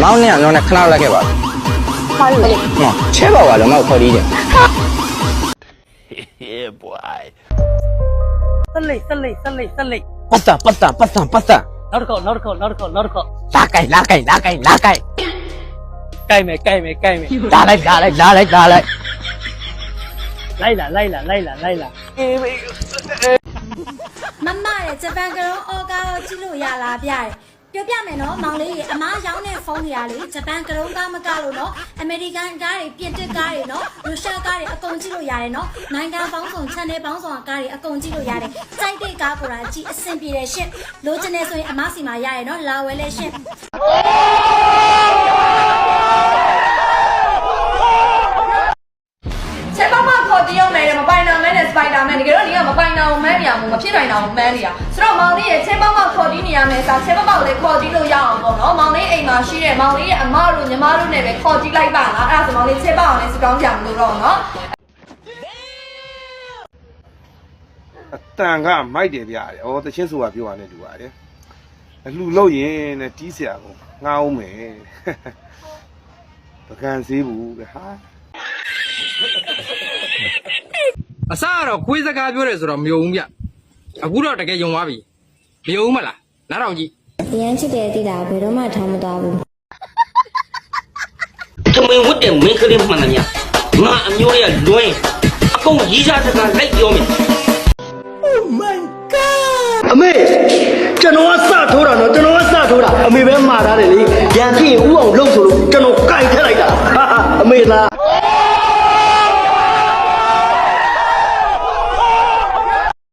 မောင်နဲ့ကတော့ခဏလိုက်ခဲ့ပါ ဘာလို့လဲ ဟောချဲပါပါလို့မောက်ခေါ်ပြီးတယ် Yeah, boy. စလိတ် ပတ်တာနောက်တစ်ခေါက် လာကိုက် ကိုက် ကိုက်မယ် လာလိုက် လာလိုက် မမရဲ့ဂျပန်ကရောအော်ကာရောကြည့်လို့ရလားဗျာပြောပြမယ်နော်မောင်လေးအမားရောင်းတဲ့ဖုန်းတွေအားလေဂျပန်ကရောကားမကလို့နော်အမေရိကန်ကားတွေပြင်သစ်ကားတွေနော်ရုရှားကားတွေအကုန်ကြည့်လို့ရတယ်နော်နိုင်ငံပေါင်းစုံ channel ပေါင်းစုံကားတွေအကုန်ကြည့်လို့ရတယ်စိုက်တဲ့ကားကိုရာကြည့်အဆင်ပြေတယ်ရှင့်လိုချင်နေဆိုရင်အမားစီမှာရတယ်နော်လာဝဲလဲရှင့် ချဲပေါက်ခေါ်တရုံနဲ့မပိုင်နာမဲနဲ့စပိုင်ဒါမဲတကယ်တော့ဒီကမပိုင်နာကိုမန်းနေရမှာမဖြစ်နိုင်တာကိုမန်းနေတာဆိုတော့မောင်လေးရဲ့ချဲပေါက်ခေါ်တီးနေရမယ်ဆိုချဲပေါက်လေးခေါ်တီးလို့ရအောင်ပေါ့နော်မောင်လေးအိမ်မှာရှိတဲ့မောင်လေးရဲ့အမတို့ညီမတို့နဲ့ပဲခေါ်တီးလိုက်ပါလားအဲ့ဒါဆိုမောင်လေးချဲပေါက်အောင်လေးစကောင်းကြမလို့တော့နော် အတန်ကမိုက်တယ်ဗျာ။အော်တချင်းဆိုတာပြောရတဲ့လူပါတယ်။အလှလို့ရင်နဲ့တီးဆရာကိုငှားအောင်မယ်။ပကံစည်းဘူးဗျာဟာ အစကတော့ခွေးစကားပြောတယ်ဆိုတော့မယုံဘူးဗျအခုတော့တကယ်ယုံသွားပြီမယုံဘူးမလားနားထောင်ကြည့် ရမ်းချစ်တယ်တိတာဘယ်တော့မှထားမသွားဘူး သမင်ဝတ်တဲ့မင်းကလေးမှန်တယ်များငါအမျိုးတွေကလွင်းအကုန်ရီးစားစကားလိုက်ပြောမယ် အမေကျွန်တော်ကစထိုးတာနော်ကျွန်တော်ကစထိုးတာအမေပဲမှားထားတယ်လေရန်ဖြစ်ရင်ဥအောင်လှုပ်ဆိုလို့ကျွန်တော်ကြိုက်ထက်လိုက်တာဟာအမေလား